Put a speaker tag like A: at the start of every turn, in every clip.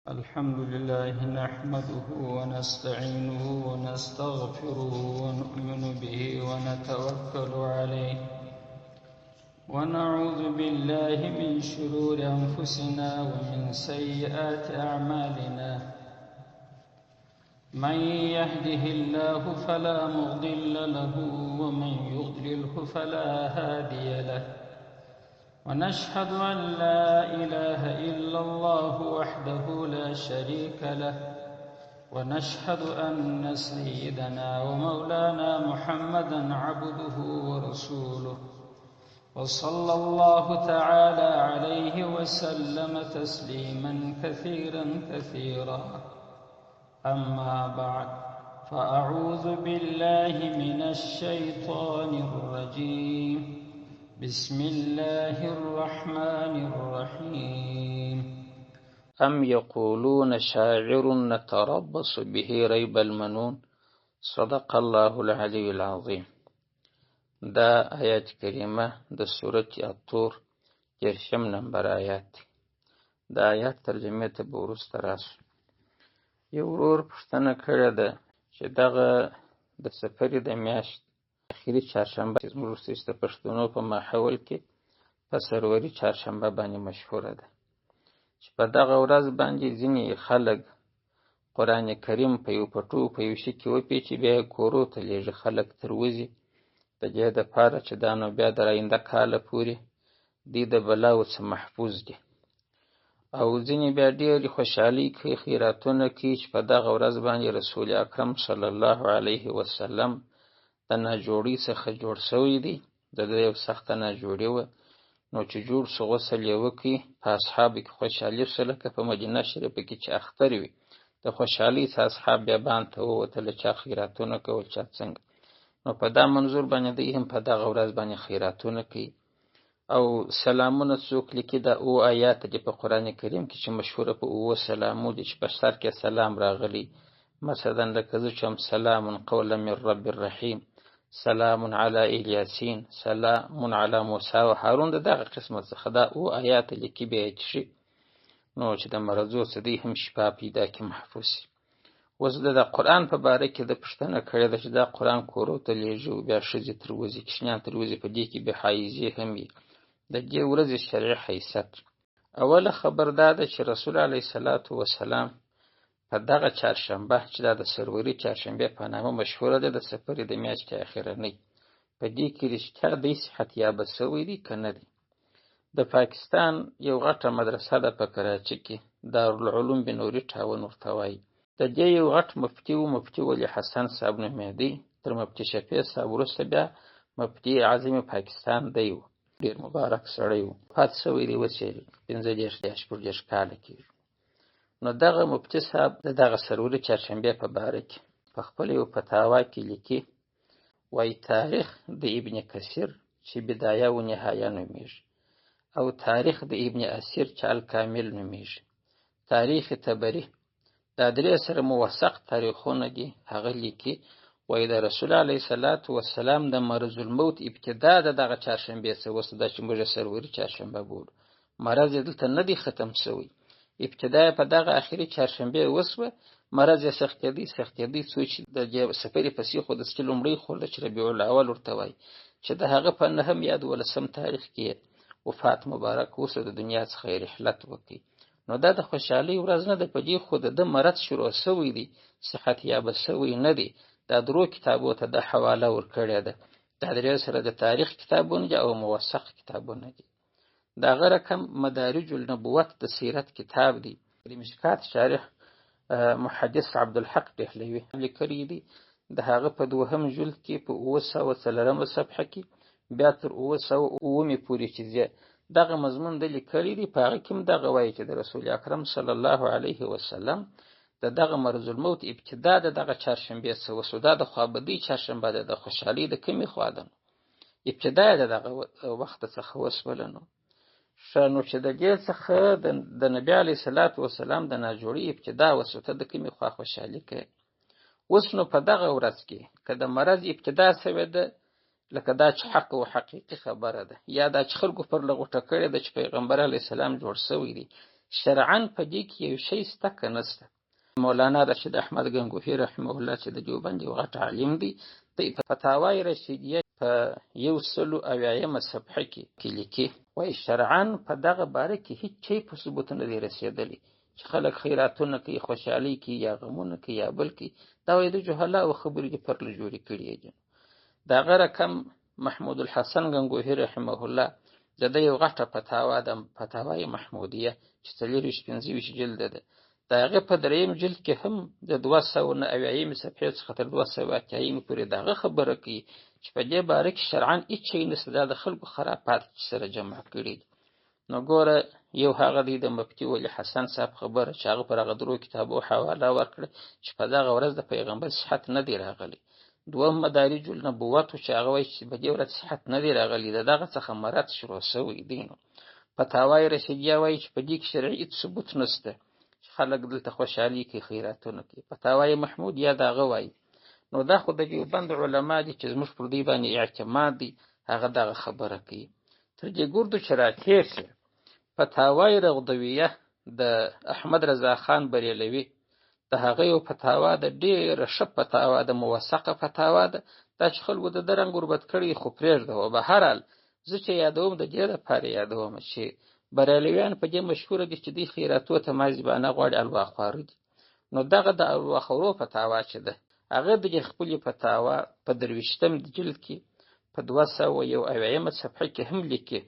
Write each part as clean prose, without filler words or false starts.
A: الحمد لله نحمده ونستعينه ونستغفره ونؤمن به ونتوكل عليه ونعوذ بالله من شرور أنفسنا ومن سيئات أعمالنا. من يهده الله فلا مضل له ومن يضلله فلا هادي له، ونشهد أن لا إله إلا الله وحده لا شريك له، ونشهد أن سيدنا ومولانا محمدا عبده ورسوله، وصلى الله تعالى عليه وسلم تسليما كثيرا كثيرا. أما بعد، فأعوذ بالله من الشيطان الرجيم. بسم الله الرحمن الرحيم. أم يقولون شاعر نتربص به ريب المنون. صدق الله العلي العظيم. دا آیات کریمه د سورة الطور یرشم نمبر آیات. دا آیات ترجمه ته به وروسته راسو. یو ورور پوښتنه کړې ده چې دغه د سفرې د میاشت اخري چهارشنبه زموږ د پښتنو په ماحول کې په سروري چهارشنبه باندې مشهوره ده، چې په دغه ورځ باندې ځینې خلک قرآن کریم په یو پټو په یو شي کې وپیچي، بیا یې کورو ته لېږي. خلک تر وځي د دې دپاره چې دا نو بیا د آینده کاله پورې دوی د بلاو څخه محفوظ دي. او ځینې بیا ډېرې خوشحالي کوي، خیراتونه کوي چې په دغه ورځ باندې رسول اکرم صلی الله علیه وسلم د ناجوړۍ څخه جوړ شوی دی. د ده یو سخته ناجوړي وه، نو چې جوړ شو غسل یې وکړي. په اصحابو کې خوشحالي شوه لکه په مدینه شریفه کې چې اختر وي. د خوشحالۍ څخه اصحاب بیابان ته ووتله، چا خیراتونه کول، چا څنګه. نو په دا منظور باندې دوی هم په دغه ورځ باندې خیراتونه کوي. او سلامونه څوک لیکي، دا او آیات دي په قرآن کریم کې چې مشهوره په اوه سلامو دي چې په سر کې سلام راغلی. مثلا لکه زه چې هم سلام قولا من رب الرحیم، سلام علی الیاسین، سلام علی موسی و هارون. دغه قسمت څخه دا او آیات لیکي بیا چې نو چې د مرضو څخه دوی هم شفا پیدا کړي، محفوظ شي. اوس د قرآن په باره کې د پوښتنه کړې ده چې دا قرآن کورو ته لېږي او بیا ښځې تر وځي، کوچنیان تر وځي، په دې کې بې حایزې هم وي. د دې ورځې شرعي حیثیت، اوله خبر دا ده چې رسول علیه الصلاة وسلام په دغه چهارشنبه چې دا د سروري چهارشنبې په نامه مشهوره ده، د سفرې د میاشتې اخرنۍ، په دې کې رښتیا دی صحت یابه شوی دی که نه دی. د پاکستان یو غټه مدرسه ده په کراچي کې، دارالعلوم بنوري ټاون ورته وایي. د دې یو غټ مفتي و، مفتي ولی حسن صاحب نومېدی. تر مفتي شفیع صاحب وروسته بیا مفتي اعظم پاکستان دی و. ډېر مبارک سړی و، وفات شوی دی اوس یې 15-14 کاله کېږي. نو دغه مفتي صاحب د دغه سروري چهارشنبې په باره کې په خپل یو فتاوا کې لیکي، وایي تاریخ د ابن کثیر چې بدایه و نهایه نومیږي، او تاریخ د ابن اسیر چې الکامل نومیږي، تاریخ طبري، دا درې سره موثق تاریخونه دي. هغه لیکي وایي د رسول علیه الصلاة وسلام د مرض الموت ابتدا د دغه چهارشنبې څخه وسو، دا چې موږ سروري چهارشنبه بولو. مرض یې دلته نه دی ختم شوی، ابتدا په دغه اخري چهارشنبې وسوه. مرض یې سختېدی څو چې د سفرې پسې خود چې لومړی خورده چې ربیع الاول ورته وایي، چې د هغه په 9 یا 12 تاریخ کې وفات مبارک وسو، د دنیا څخه رحلت وکړي. نو دا د خوشحالۍ ورځ نه ده، په دې خو د مرض شروع شوی دی، صحت یابه شوی نه دی. دا درو کتابو ته د حواله ورکړې ده. دا درې سره د تاریخ کتابونه دي او موثق کتابونه دي. دا غره کم مدارج النبوت د سیرت کتاب دی، د مشکات شارح محدث عبدالحق دهلوي لیکلی دی. د هغه په 2م جلد کې په 904 صفحه کې بیا تر 909 پورې چې دغه مضمون د لیکلی دی. په هغه کې هم دغه وایي چې د رسول اکرم صلی الله علیه وسلم د دغه مرض الموت ابتدا د دغه چهارشنبې څخه وسو. دا د خوابدۍ چهارشنبه ده، د خوشحالۍ د کمې خوا ده، ابتدا د دغه وخت څخه وسوله. نو نو چې د دې څخه د نبی علیه الصلاة وسلام د ناجوړۍ ابتدا وسو، ته د کمې خوا خوشحالي کوي. اوس نو په دغه ورځ کې که د مرض ابتدا شوې ده، لکه دا چې حق او حقیقي خبره ده، یا دا چې خلکو پر لغوټه کړې ده چې پیغمبر علیه السلام جوړ شوی دی، شرعاً په دې کې یو شی شته که نشته. مولانا رشید احمد گنگوهی رحمه الله چې د دیوبند یو غټ عالم دی، د فتاوای رشیدیه په 180 صفحه کې لیکي، وایي شرعاً په دغه باره کې هیڅ شی په ثبوت نه دی رسېدلی چې خلک خیراتونه کوي، خوشحالي کوي یا غمونه کوي یا بل کوي. دا وایي د جهلاو خبرې دي پرله جوړې کړي دي. د هغه رقم محمود الحسن گنگوهی رحمه الله د ده یو غټه فتاوا ده، فتاوای محمودیه چې 425 جلده ده. د هغه په 3 جلد کې هم د 290 صفحې څخه تر 280 پورې دغه خبره کوي چې په دې باره کې شرعاً هیڅ شی نشته، دا د خلکو خرافات سره جمع کړي دي. نو ګوره یو هغه دی د مفتي ولی حسن صاحب خبره چې هغه پر هغه درو کتابو حواله ورکړه چې په دغه ورځ د پیغمبر صحت نه دی راغلی. دوم مدارج النبوت چې هغه وایي چې په دې ورځ صحت نه دی راغلی، دغه څخه مراد شروع شوی دی. نو فتاوای رشیدیه وایي چې په دې کې شرعي هیڅ ثبوت نشته چې خلک دلته خوشحالي کوي، خیراتونه کوي. فتاوای محمودیه د هغه وایي. نو دا خو د دیوبند علما دي چې زموږ پر دې باندې اعتماد دی، هغه دغه خبره کوي. تر دې ګردو چې راتېر شي فتاوای رغدویه د احمد رضا خان بریلوي، د هغه یو فتاوا د ډېره ښه فتاوا د موثقه فتاوا ده، دا چې خلکو د ده رنګ وربد کړي خو پرېږده. و به هر حال زه چې یادوم د دې لپاره یادوم چې بریلویان په دې مشهوره دي چې دوی خیراتو ته مازیبانه غواړي، الواخواره دي. نو دغه د الواخورو فتاوا چې ده هغه د خپلې فتاوا په 23 جلد کې په 201 صفحه کې هم لیکي،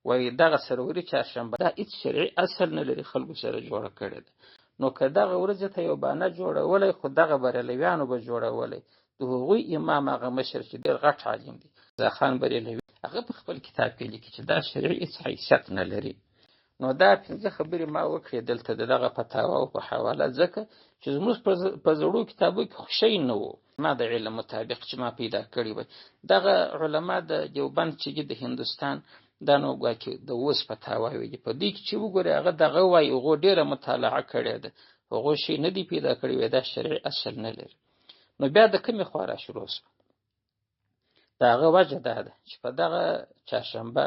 A: وایي دغه سروري چهارشنبه دا هیڅ شرعي اصل نه لري، خلکو سره جوړه کړې ده. نو که دغه ورځ ته یو بانه جوړولی، خو دغه بریلویانو به جوړولی. د هغوی امام هغه مشر چې ډېر غټ عالم دی رضا خان بریلوي، هغه په خپل کتاب کې لیکي چې دا شرعي هیڅ حیثیت نه لري. نو دا 5 خبرې ما وکړې دلته د دغه فتاواو په حواله، ځکه چې زموږ په زړو کتابو کې خو شی نه و، ما د علم مطابق چې ما پیدا کړي وای. دغه علما د دیوبند چې د هندوستان دا نو ګواکې د اوس فتاواوې دي، په دې کې چې وګورې هغه دغه وایي هغو ډېره مطالعه کړې ده، هغو شی نه دی پیدا کړی وای، دا شرعي اصل نه لري. نو بیا د کومې خوا را شروع شوه؟ د هغه وجه دا ده چې په دغه چهارشنبه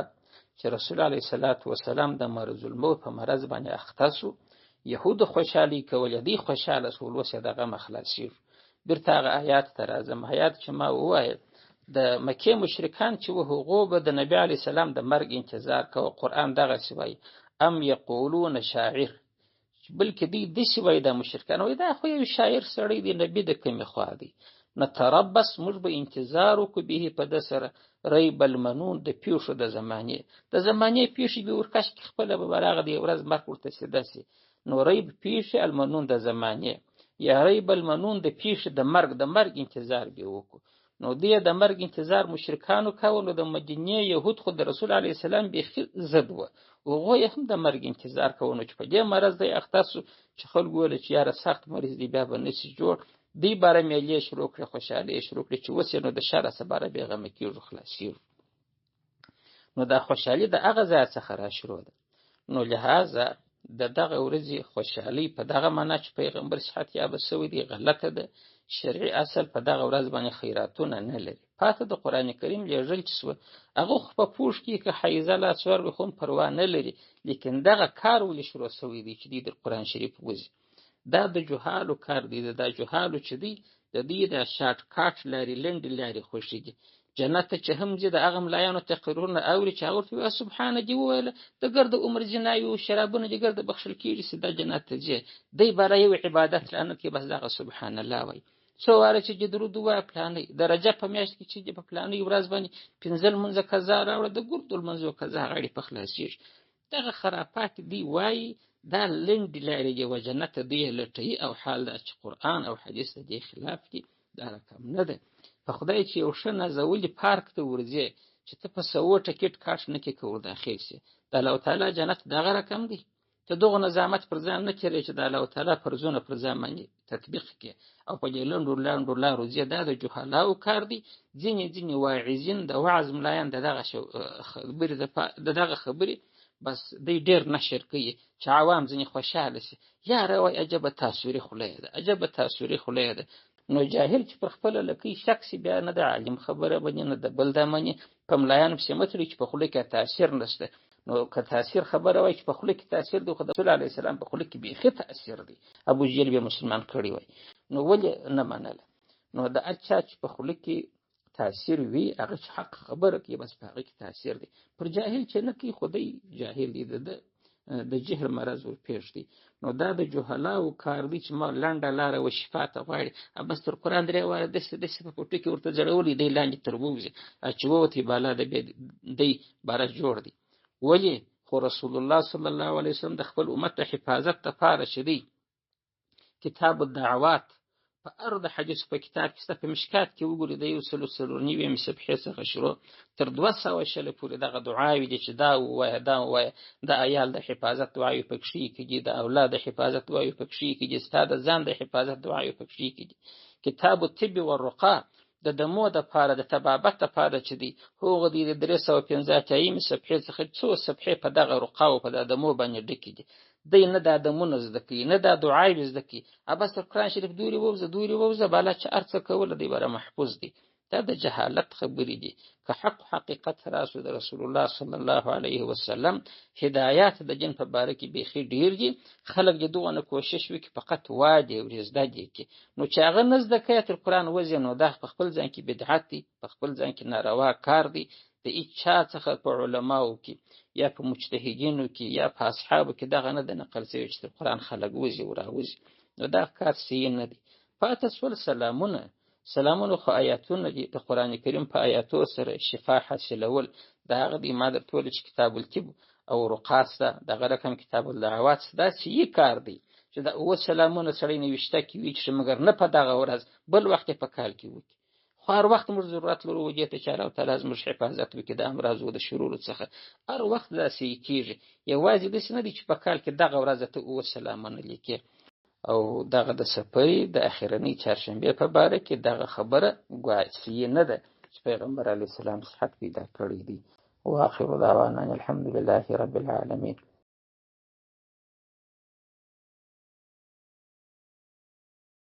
A: چې رسول علیه الصلاة والسلام د مرض الموت په مرض باندې اخته سو، یهودو خوشحالي کولې، دوی خوشحاله شول، اوس یې د غمه خلاصېږو. بیرته هغه آیات ته راځم. آیات چې ما وویل د مکې مشرکان چې و هغو به د نبي علیه السلام د مرګ انتظار کوه. قرآن دغسې وایي ام یقولون شاعر، بلکې دوی داسې وایي د مشرکان، وایي دا خو یو شاعر سړی دی، نبي د کومې خوا دی. نتربص، موږ به انتظار وکړو به په ده سره ریب المنون، د پیښو د زمانې پیښې به ورکش کې خپله به براغه د یو ورځ مرګ ورته سي داسې. نو ریب پیښې، المنون د زمانې، یا ریب المنون د پیښې د مرګ انتظار به وکړو. نو دې د مرګ انتظار مشرکانو کولو. د مدینې یهود خو د رسول علیه السلام بیخي ضد وه، هغو یې هم د مرګ انتظار کوو چې په دې مرض دی اخته سو، چې خلکو ویل چې یاره سخت مریض دی، بیا به نسي جوړ. دوی باره میلې شروع کړې، خوشحالۍ شروع کړې چې اوس یې نو د شره څه باره بېغمه کېږو، خلاصېږو. نو دا خوشحالي د هغه ځای څخه را شروع ده. نو لهذا د دغه ورځې خوشحالي په دغه معنا چې پیغمبر صحت یابه شوی دی غلطه ده. شرعي اصل په دغه ورځ باندې خیراتونه نه لري. پاته د قرآن کریم لیږل چې سوه، هغه خو په پوښ کې که حیزه لاس ورکړي خو هم پروا نه لري، لیکن دغه کار ولې شروع شوی دی چې دوی د قرآن شریف وځي؟ دا د جهالو کار دی. دا جهالو چې دی د دوی د شارټ کاټ لارې، لنډې لارې خوښېږي. جنت ته چې هم ځي د هغه ملایانو تقریرونه اوري چې هغه ورته وایي سبحانه دې وویله د ګرد عمر جنایي او شرابونه دې ګرده بخښل کېږي چې دا جنت ته ځي. دی باره یو عبادت لعنت کې بس دغه سبحان الله وایي. څو واره چې درود ووایه پلانۍ، د رجب په میاشت کې چې په پلانۍ ورځ باندې 5 لمونځه قضا راوړه، د ګردو لمونځو قضا غاړې په خلاصېږي. دغه خرافات دی وایي، دا لنډې لارې دي، و جنت ته دوی لټوي، او حال دا چې قرآن او حدیث د دې خلاف دي، دا رقم نه ده. په خدای چې یو ښه نازولي پارک ته ورځې چې ته په 100 ټکټ کاټ نه کې که ورداخل شي، د الله تعالی جنت دغه رقم دی. ته دغه نظامت پر ځان نه کړې چې د الله تعالی فرضونه پر ځان باندې تطبیق کړي، او په دې لنډو لارو ځې. دا د جهلاو کار دی. ځینې واعظین د وعظ ملایان د دغه خبرې بس دی ډېر نشر کوي چې عوام ځینې خوشحاله شي. یاره وایي عجبه تاثیري خوله ده، عجبه تاثیري خوله ده. نو جاهل چې پر خپله لکۍ شک شي، بیا نه د عالم خبره مني نه د بل دا مني، په ملایانو پسې مه تړي چې په خوله کې تاثیر نشته.
B: نو که تاثیر خبره وای چې په خوله کې تاثیر دی، خو د رسول علیه السلام په خوله کې بیخي تاثیر دی، ابو جهل به مسلمان کړی وای، نو ولې نه منله؟ نو د اچا چې په خوله کې تاثیر وي هغه چې حق خبره کوي بس په هغه کې تاثیر دی. پر جاهل چې نه کوي خدای جاهل دی، د جهل مرض ور پیښ دی. نو دا د جهلاو کار دی چې ما لنډه لاره و شفا ته غواړي، بس تر قرآن درې واره داسې په پوټو کې ورته ځړولي دی لاندې تر ووځي چې ووتې بالا د دی بارش جوړ دی. ولې؟ خو رسول الله صلی الله علیه وسلم د خپل امت د حفاظت لپاره چې دی کتاب الدعوات په ارض حدیث په کتاب کې په مشکات کې وګورئ د 139 صفحې څخه شروع تر 200 شل پورې دغه دعاوې دي چې دا وایه دا وایه، د عیال د حفاظت دعاوې پکې کېږي، د اولاد د حفاظت دعاوې پکې کېږي، ستاسو د ځان د حفاظت دعاوې پکې کېږي. کتاب الطب والرقا د دمو د پاره د طبابت د پاره چې دی هغه د 315 صفحې څخه 2 صفحې په دغه رقا او په دمو باندې ډکې دي. دی نه د دمونه زده کوي نه د دعای زده کوي، بس قرآن شریف دوری ووزه بالا چې ارڅه کول دی بره محفوظ دی. دا د جهالت خبرې دي. که حق حقیقت راسو د رسول الله صلی الله علیه وسلم هدایات د جن په باره کې بیخي ډیر دي، خلک دې دوه کوشش وکړي فقط وادي او زده دي کې، نو چې هغه نزد کوي تر قرآن وزي نو دا په خپل ځان کې بدعت دي، په خپل ځان کې ناروا کار دی. د اچا څخه په علماو کې یا په مجتهدینو کې یا په اصحابو کې دغه نه د نقل شوی چې قرآن خلک وزي او راوزي، نو دا کار صحیح نه دی. پاتې سول سلامونه خو آیاتونه دي د قرآن کریم په آیاتو سره شفا حاصلول. دا هغه دی ما درته ویل چې کتاب الطب او رقاص ده، دغه رقم کتاب الدعوات دا صحیح کار دی چې دا اوه سلامونه سړی نوشته کې وي چې مګر نه په دغه ورځ بل وخت په کال کې وکړي، خو هر وخت موږ ضرورت لرو وجې ته چې الله تعالی زموږ حفاظت وکړي د امراضو د شرور څخه. هر وخت داسې کېږي، یوازې داسې نه دی چې په کال کې دغه ورځ ته اوه سلامونه لیکي. او دغه د سفرې د اخرنۍ چهارشنبې په باره کې دغه خبره ګواڅي نه ده چې پیغمبر علیه السلام صحت پیدا کړی دی. واخر دعوانا الحمد لله رب العالمین.